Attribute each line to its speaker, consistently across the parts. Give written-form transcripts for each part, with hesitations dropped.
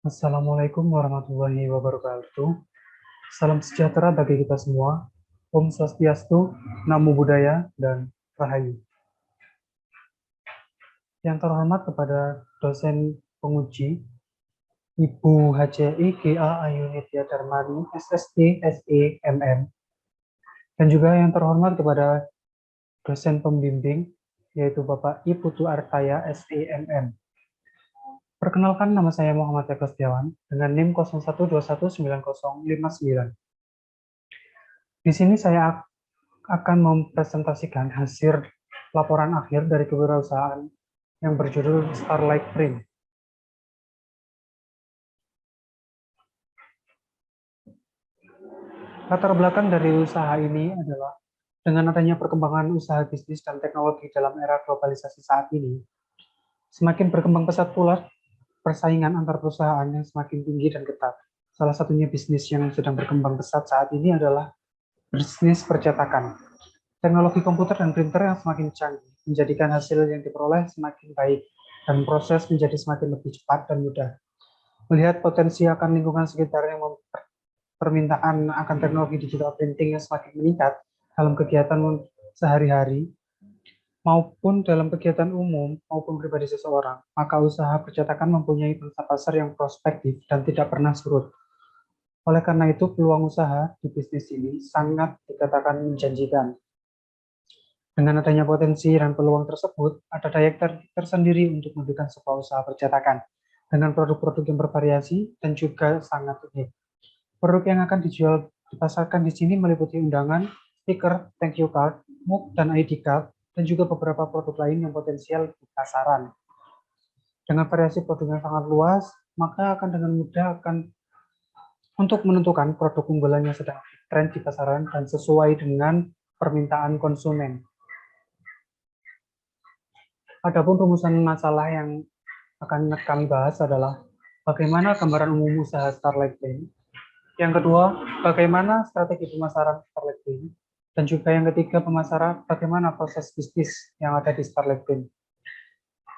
Speaker 1: Assalamualaikum warahmatullahi wabarakatuh. Salam sejahtera bagi kita semua. Om Swastiastu, Namo Buddhaya, dan Rahayu. Yang terhormat kepada dosen penguji, Ibu HCI GA Ayunitya Darmani, SSD, SE, MM. Dan juga yang terhormat kepada dosen pembimbing, yaitu Bapak I Putu Artaya, SE, MM. Perkenalkan, nama saya Muhammad Eko Setiawan dengan NIM 01219059. Di sini saya akan mempresentasikan hasil laporan akhir dari kewirausahaan yang berjudul Starlight Print. Latar belakang dari usaha ini adalah dengan adanya perkembangan usaha bisnis dan teknologi dalam era globalisasi saat ini, semakin berkembang pesat pula persaingan antar perusahaan yang semakin tinggi dan ketat. Salah satunya bisnis yang sedang berkembang pesat saat ini adalah bisnis percetakan. Teknologi komputer dan printer yang semakin canggih menjadikan hasil yang diperoleh semakin baik dan proses menjadi semakin lebih cepat dan mudah. Melihat potensi akan lingkungan sekitar yang permintaan akan teknologi digital printing yang semakin meningkat dalam kegiatan sehari-hari maupun dalam kegiatan umum maupun pribadi seseorang, maka usaha percetakan mempunyai pangsa pasar yang prospektif dan tidak pernah surut. Oleh karena itu, peluang usaha di bisnis ini sangat dikatakan menjanjikan. Dengan adanya potensi dan peluang tersebut, ada daya tersendiri untuk memberikan sebuah usaha percetakan dengan produk-produk yang bervariasi dan juga sangat unik. Produk yang akan dijual dipasarkan di sini meliputi undangan, stiker, thank you card, mug, dan ID card, dan juga beberapa produk lain yang potensial di pasaran. Dengan variasi produk yang sangat luas, maka akan dengan mudah untuk menentukan produk unggulan yang sedang tren di pasaran dan sesuai dengan permintaan konsumen. Adapun rumusan masalah yang akan kami bahas adalah bagaimana gambaran umum usaha Starlight Print. Yang kedua, bagaimana strategi pemasaran Starlight Print. Dan juga yang ketiga, pemasaran bagaimana proses bisnis yang ada di Starlight Print.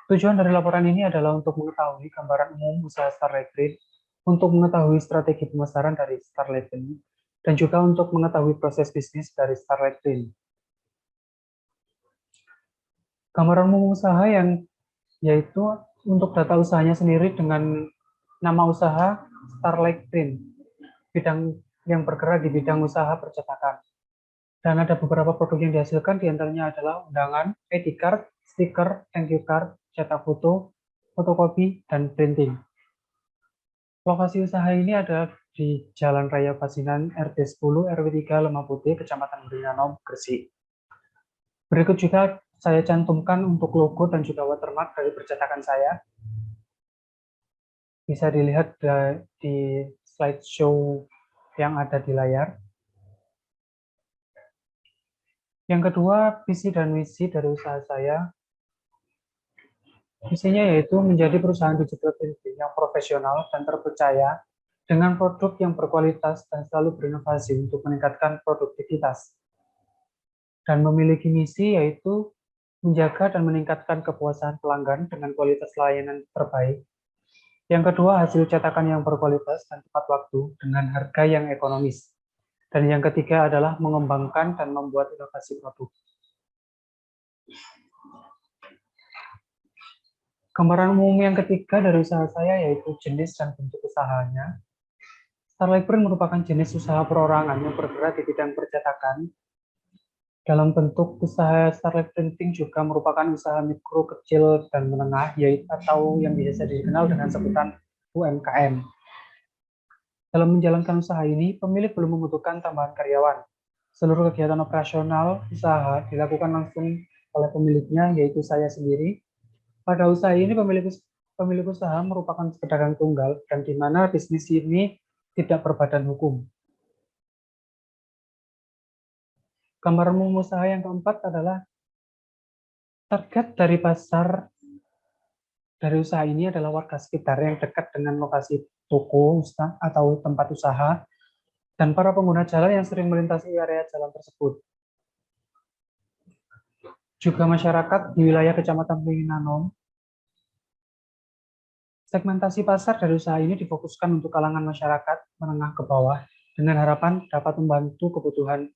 Speaker 1: Tujuan dari laporan ini adalah untuk mengetahui gambaran umum usaha Starlight Print, untuk mengetahui strategi pemasaran dari Starlight Print, dan juga untuk mengetahui proses bisnis dari Starlight Print. Gambaran umum usaha yang yaitu untuk data usahanya sendiri dengan nama usaha Starlight Print, bidang yang bergerak di bidang usaha percetakan. Dan ada beberapa produk yang dihasilkan, diantaranya adalah undangan, ID card, stiker, thank you card, cetak foto, fotokopi, dan printing. Lokasi usaha ini ada di Jalan Raya Basinan, RT 10, RW 3, Lemah Putih, Kecamatan Beringanom, Gresik. Berikut juga saya cantumkan untuk logo dan juga watermark dari percetakan saya. Bisa dilihat di slideshow yang ada di layar. Yang kedua, visi dan misi dari usaha saya. Misinya yaitu menjadi perusahaan digital printing yang profesional dan terpercaya dengan produk yang berkualitas dan selalu berinovasi untuk meningkatkan produktivitas. Dan memiliki misi yaitu menjaga dan meningkatkan kepuasan pelanggan dengan kualitas layanan terbaik. Yang kedua, hasil cetakan yang berkualitas dan tepat waktu dengan harga yang ekonomis. Dan yang ketiga adalah mengembangkan dan membuat inovasi produk. Gambaran umum yang ketiga dari usaha saya yaitu jenis dan bentuk usahanya. Starlight Print merupakan jenis usaha perorangan yang bergerak di bidang percetakan. Dalam bentuk usaha Starlight Printing juga merupakan usaha mikro, kecil, dan menengah, yaitu atau yang biasa dikenal dengan sebutan UMKM. Dalam menjalankan usaha ini, pemilik belum membutuhkan tambahan karyawan. Seluruh kegiatan operasional usaha dilakukan langsung oleh pemiliknya, yaitu saya sendiri. Pada usaha ini, pemilik usaha merupakan pedagang tunggal, dan di mana bisnis ini tidak berbadan hukum. Gambaran umum usaha yang keempat adalah target dari pasar dari usaha ini adalah warga sekitar yang dekat dengan lokasi toko atau tempat usaha dan para pengguna jalan yang sering melintasi area jalan tersebut. Juga masyarakat di wilayah Kecamatan Beringanom Segmentasi pasar dari usaha ini difokuskan untuk kalangan masyarakat menengah ke bawah dengan harapan dapat membantu kebutuhan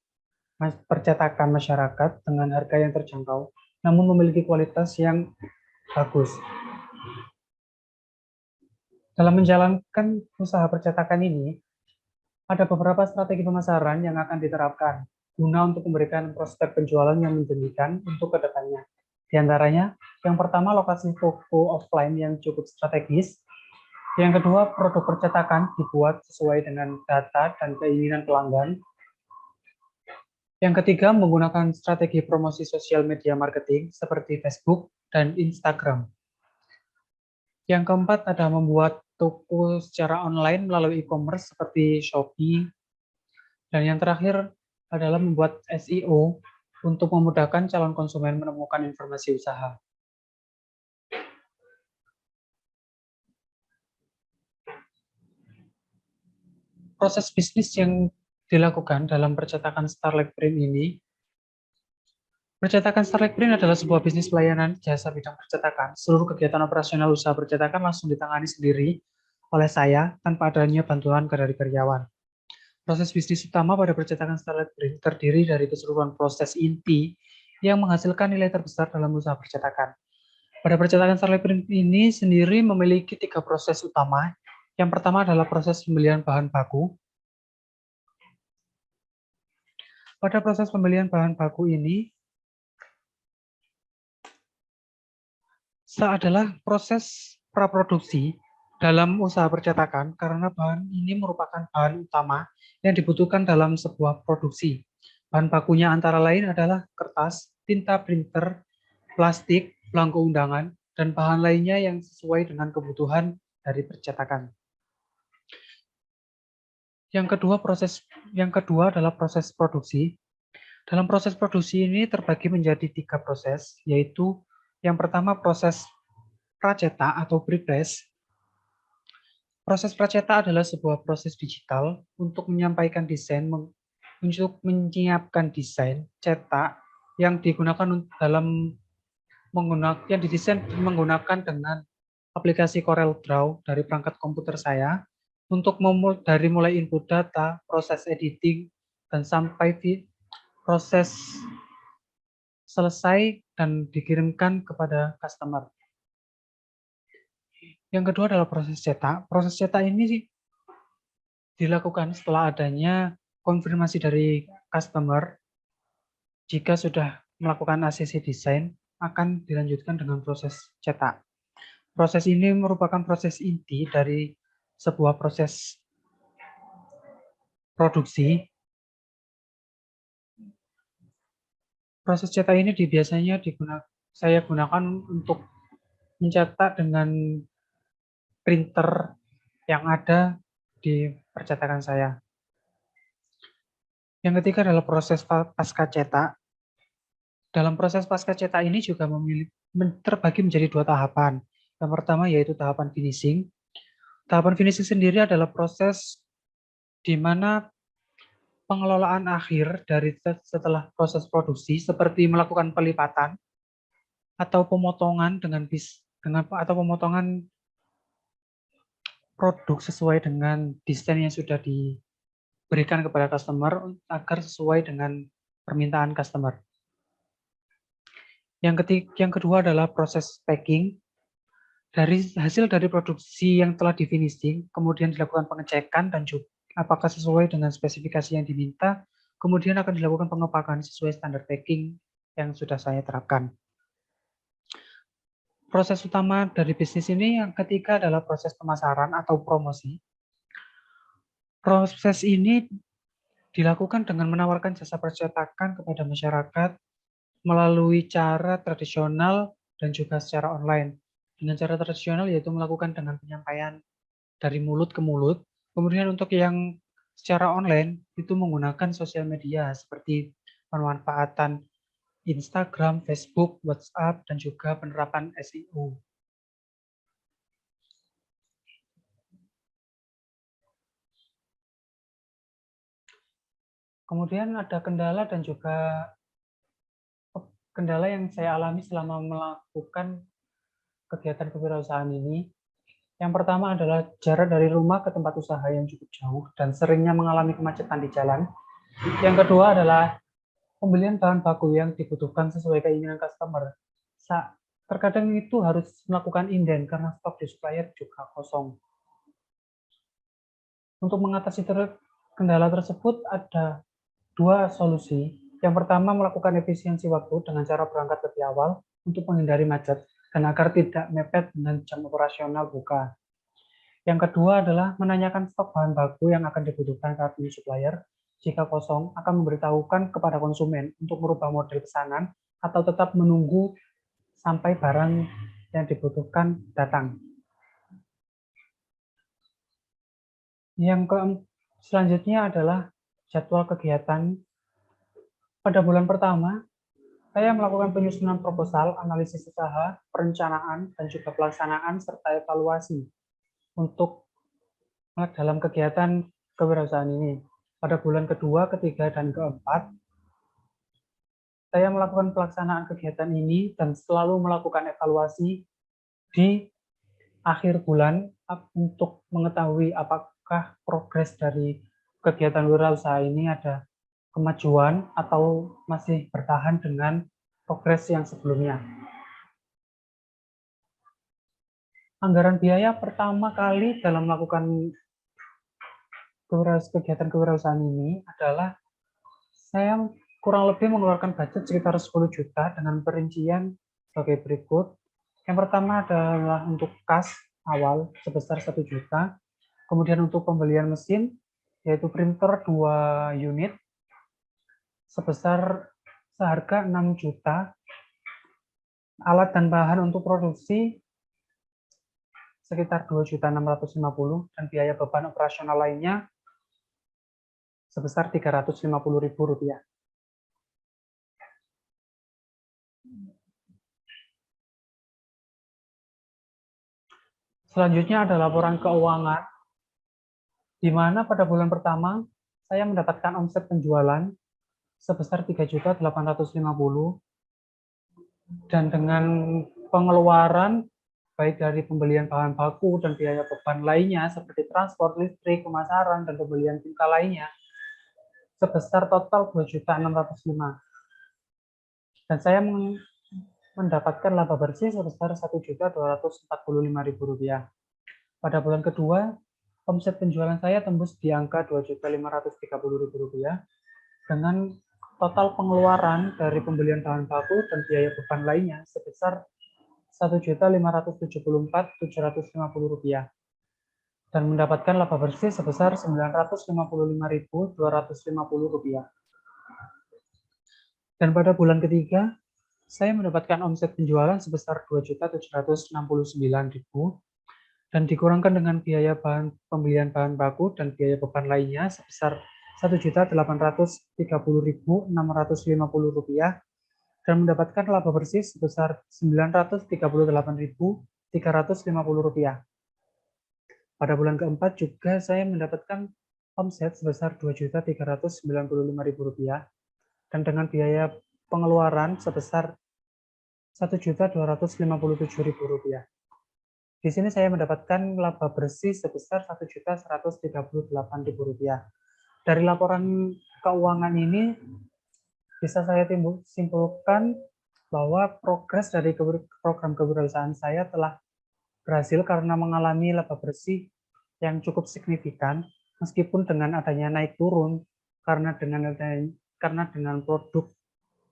Speaker 1: percetakan masyarakat dengan harga yang terjangkau, namun memiliki kualitas yang bagus. Dalam menjalankan usaha percetakan ini, ada beberapa strategi pemasaran yang akan diterapkan guna untuk memberikan prospek penjualan yang menjanjikan untuk kedepannya. Di antaranya, yang pertama lokasi toko offline yang cukup strategis. Yang kedua, produk percetakan dibuat sesuai dengan data dan keinginan pelanggan. Yang ketiga, menggunakan strategi promosi sosial media marketing seperti Facebook dan Instagram. Yang keempat, ada membuat toko secara online melalui e-commerce seperti Shopee. Dan yang terakhir adalah membuat SEO untuk memudahkan calon konsumen menemukan informasi usaha. Proses bisnis yang dilakukan dalam percetakan Starlight Print ini, percetakan Starlight Print adalah sebuah bisnis pelayanan jasa bidang percetakan. Seluruh kegiatan operasional usaha percetakan langsung ditangani sendiri oleh saya tanpa adanya bantuan dari karyawan. Proses bisnis utama pada percetakan Starlight Print terdiri dari keseluruhan proses inti yang menghasilkan nilai terbesar dalam usaha percetakan. Pada percetakan Starlight Print ini sendiri memiliki 3 proses utama. Yang pertama adalah proses pembelian bahan baku. Pada proses pembelian bahan baku ini adalah proses praproduksi dalam usaha percetakan karena bahan ini merupakan bahan utama yang dibutuhkan dalam sebuah produksi. Bahan bakunya antara lain adalah kertas, tinta printer, plastik, belangko undangan, dan bahan lainnya yang sesuai dengan kebutuhan dari percetakan. Yang kedua adalah proses produksi. Dalam proses produksi ini terbagi menjadi 3 proses, yaitu yang pertama proses pracetak atau prepress. Proses pracetak adalah sebuah proses digital untuk menyampaikan desain, untuk menyiapkan desain cetak yang digunakan dalam yang didesain menggunakan dengan aplikasi Corel Draw dari perangkat komputer saya untuk dari mulai input data, proses editing, dan sampai proses selesai dan dikirimkan kepada customer. Yang kedua adalah proses cetak. Proses cetak ini dilakukan setelah adanya konfirmasi dari customer. Jika sudah melakukan ACC desain, akan dilanjutkan dengan proses cetak. Proses ini merupakan proses inti dari sebuah proses produksi. Proses cetak ini biasanya saya gunakan untuk mencetak dengan printer yang ada di percetakan saya. Yang ketiga adalah proses pasca cetak. Dalam proses pasca cetak ini juga terbagi menjadi 2 tahapan. Yang pertama yaitu tahapan finishing. Tahapan finishing sendiri adalah proses di mana pengelolaan akhir dari setelah proses produksi seperti melakukan pelipatan atau pemotongan atau pemotongan produk sesuai dengan desain yang sudah diberikan kepada customer agar sesuai dengan permintaan customer. Yang kedua adalah proses packing. Hasil dari produksi yang telah di finishing, kemudian dilakukan pengecekan dan juga apakah sesuai dengan spesifikasi yang diminta, kemudian akan dilakukan pengepakan sesuai standar packing yang sudah saya terapkan. Proses utama dari bisnis ini yang ketiga adalah proses pemasaran atau promosi. Proses ini dilakukan dengan menawarkan jasa percetakan kepada masyarakat melalui cara tradisional dan juga secara online. Dengan cara tradisional yaitu melakukan dengan penyampaian dari mulut ke mulut. Kemudian untuk yang secara online itu menggunakan sosial media seperti pemanfaatan Instagram, Facebook, WhatsApp, dan juga penerapan SEO. Kemudian ada kendala dan juga kendala yang saya alami selama melakukan kegiatan kewirausahaan ini. Yang pertama adalah jarak dari rumah ke tempat usaha yang cukup jauh dan seringnya mengalami kemacetan di jalan. Yang kedua adalah pembelian bahan baku yang dibutuhkan sesuai keinginan customer. Terkadang itu harus melakukan inden karena stok di supplier juga kosong. Untuk mengatasi kendala tersebut ada dua solusi. Yang pertama, melakukan efisiensi waktu dengan cara berangkat lebih awal untuk menghindari macet dan agar tidak mepet dengan jam operasional buka. Yang kedua adalah menanyakan stok bahan baku yang akan dibutuhkan saat ini supplier. Jika kosong, akan memberitahukan kepada konsumen untuk merubah model pesanan atau tetap menunggu sampai barang yang dibutuhkan datang. Selanjutnya adalah jadwal kegiatan. Pada bulan pertama, saya melakukan penyusunan proposal, analisis usaha, perencanaan, dan juga pelaksanaan serta evaluasi untuk dalam kegiatan kewirausahaan ini. Pada bulan kedua, ketiga, dan keempat, saya melakukan pelaksanaan kegiatan ini dan selalu melakukan evaluasi di akhir bulan untuk mengetahui apakah progres dari kegiatan wirausaha ini ada kemajuan atau masih bertahan dengan progres yang sebelumnya. Anggaran biaya pertama kali dalam melakukan kegiatan kewirausahaan ini adalah saya kurang lebih mengeluarkan budget sekitar 10 juta dengan perincian sebagai berikut. Yang pertama adalah untuk kas awal sebesar 1 juta, kemudian untuk pembelian mesin yaitu printer 2 unit sebesar seharga 6 juta, alat dan bahan untuk produksi sekitar 2.650.000 dan biaya beban operasional lainnya sebesar Rp350.000. Selanjutnya ada laporan keuangan, di mana pada bulan pertama saya mendapatkan omset penjualan sebesar 3.850.000 dan dengan pengeluaran baik dari pembelian bahan baku dan biaya beban lainnya seperti transport, listrik, pemasaran, dan pembelian tinta lainnya sebesar total 2.605.000. Dan saya mendapatkan laba bersih sebesar Rp1.245.000. Pada bulan kedua, omset penjualan saya tembus di angka Rp2.530.000 dengan total pengeluaran dari pembelian bahan baku dan biaya beban lainnya sebesar Rp1.574.750 dan mendapatkan laba bersih sebesar Rp955.250. Dan pada bulan ketiga, saya mendapatkan omset penjualan sebesar Rp2.769.000 dan dikurangkan dengan biaya pembelian bahan baku dan biaya beban lainnya sebesar Rp1.830.650 dan mendapatkan laba bersih sebesar Rp938.350. Pada bulan keempat juga saya mendapatkan omset sebesar Rp2.395.000 dan dengan biaya pengeluaran sebesar Rp1.257.000. Di sini saya mendapatkan laba bersih sebesar Rp1.138.000. Dari laporan keuangan ini bisa saya simpulkan bahwa progres dari program kewirausahaan saya telah berhasil karena mengalami laba bersih yang cukup signifikan meskipun dengan adanya naik turun karena dengan produk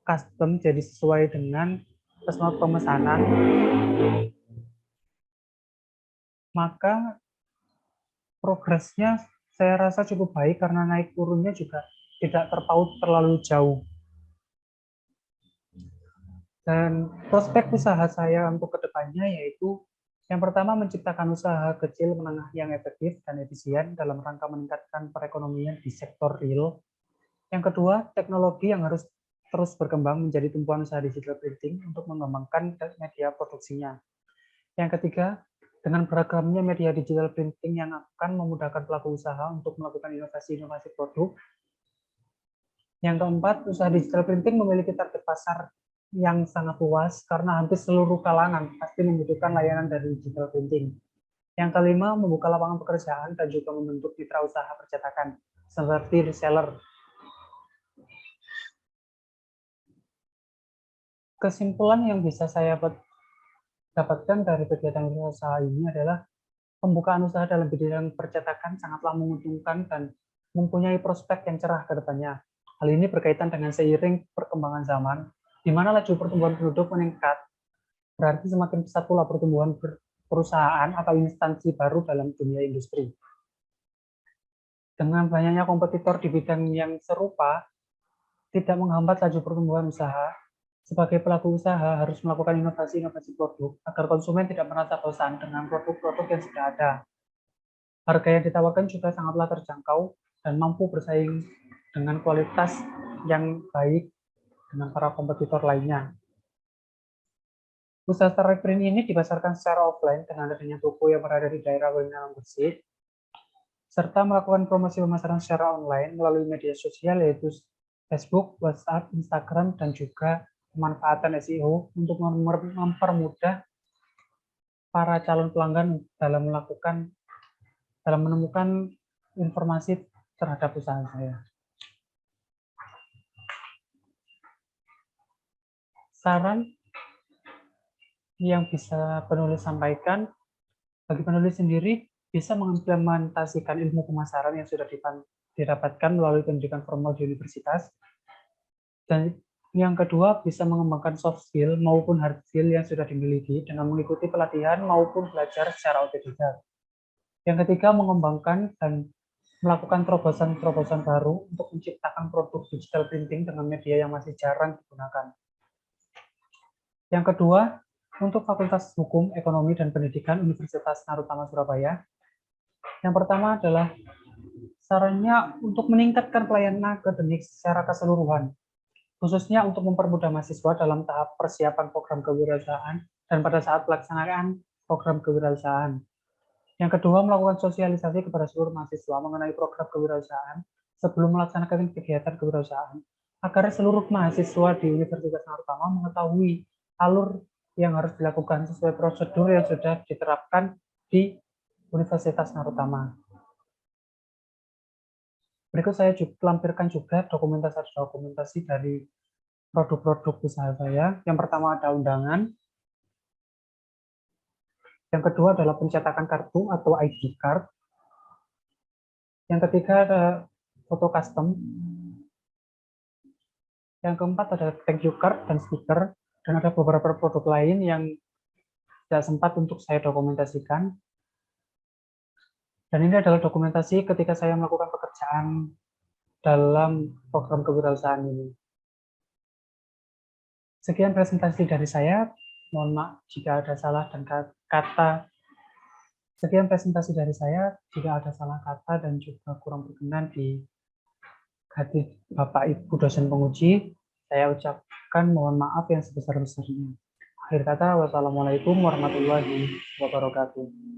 Speaker 1: custom jadi sesuai dengan pemesanan, maka progresnya saya rasa cukup baik karena naik turunnya juga tidak terpaut terlalu jauh. Dan prospek usaha saya untuk kedepannya yaitu yang pertama menciptakan usaha kecil menengah yang efektif dan efisien dalam rangka meningkatkan perekonomian di sektor real. Yang kedua, teknologi yang harus terus berkembang menjadi tumpuan usaha digital printing untuk mengembangkan media produksinya. Yang ketiga, dengan beragamnya media digital printing yang akan memudahkan pelaku usaha untuk melakukan inovasi-inovasi produk. Yang keempat, usaha digital printing memiliki target pasar yang sangat luas karena hampir seluruh kalangan pasti membutuhkan layanan dari digital printing. Yang kelima, membuka lapangan pekerjaan dan juga membentuk mitra usaha percetakan seperti reseller. Kesimpulan yang bisa saya dapatkan dari kegiatan usaha ini adalah pembukaan usaha dalam bidang percetakan sangatlah menguntungkan dan mempunyai prospek yang cerah ke depannya. Hal ini berkaitan dengan seiring perkembangan zaman, di mana laju pertumbuhan penduduk meningkat, berarti semakin pesat pula pertumbuhan perusahaan atau instansi baru dalam dunia industri. Dengan banyaknya kompetitor di bidang yang serupa, tidak menghambat laju pertumbuhan usaha. Sebagai pelaku usaha harus melakukan inovasi-inovasi produk agar konsumen tidak merasa bosan dengan produk-produk yang sudah ada. Harga yang ditawarkan juga sangatlah terjangkau dan mampu bersaing dengan kualitas yang baik dengan para kompetitor lainnya. Usaha startup print ini dipasarkan secara offline dengan adanya toko yang berada di daerah Wengalang Gresik, serta melakukan promosi pemasaran secara online melalui media sosial yaitu Facebook, WhatsApp, Instagram, dan juga pemanfaatan SEO untuk mempermudah para calon pelanggan dalam menemukan informasi terhadap usaha saya. Saran yang bisa penulis sampaikan, bagi penulis sendiri bisa mengimplementasikan ilmu pemasaran yang sudah didapatkan melalui pendidikan formal di universitas. Dan yang kedua, bisa mengembangkan soft skill maupun hard skill yang sudah dimiliki dengan mengikuti pelatihan maupun belajar secara otodidak. Yang ketiga, mengembangkan dan melakukan terobosan-terobosan baru untuk menciptakan produk digital printing dengan media yang masih jarang digunakan. Yang kedua, untuk Fakultas Hukum, Ekonomi, dan Pendidikan Universitas Narutama Surabaya, yang pertama adalah sarannya untuk meningkatkan pelayanan akademik secara keseluruhan, khususnya untuk mempermudah mahasiswa dalam tahap persiapan program kewirausahaan dan pada saat pelaksanaan program kewirausahaan. Yang kedua, melakukan sosialisasi kepada seluruh mahasiswa mengenai program kewirausahaan sebelum melaksanakan kegiatan kewirausahaan, agar seluruh mahasiswa di Universitas Narutama mengetahui alur yang harus dilakukan sesuai prosedur yang sudah diterapkan di Universitas Narutama. Berikut saya lampirkan juga dokumentasi dari produk-produk usaha saya. Yang pertama ada undangan. Yang kedua adalah pencetakan kartu atau ID card. Yang ketiga ada foto custom. Yang keempat ada thank you card dan stiker. Dan ada beberapa produk lain yang tidak sempat untuk saya dokumentasikan. Dan ini adalah dokumentasi ketika saya melakukan pekerjaan dalam program kewirausahaan ini. Sekian presentasi dari saya. Mohon maaf jika ada salah dan kata. Sekian presentasi dari saya. Jika ada salah kata dan juga kurang berkenan di hati Bapak Ibu dosen penguji, saya ucapkan mohon maaf yang sebesar-besarnya. Akhir kata, wassalamualaikum warahmatullahi wabarakatuh.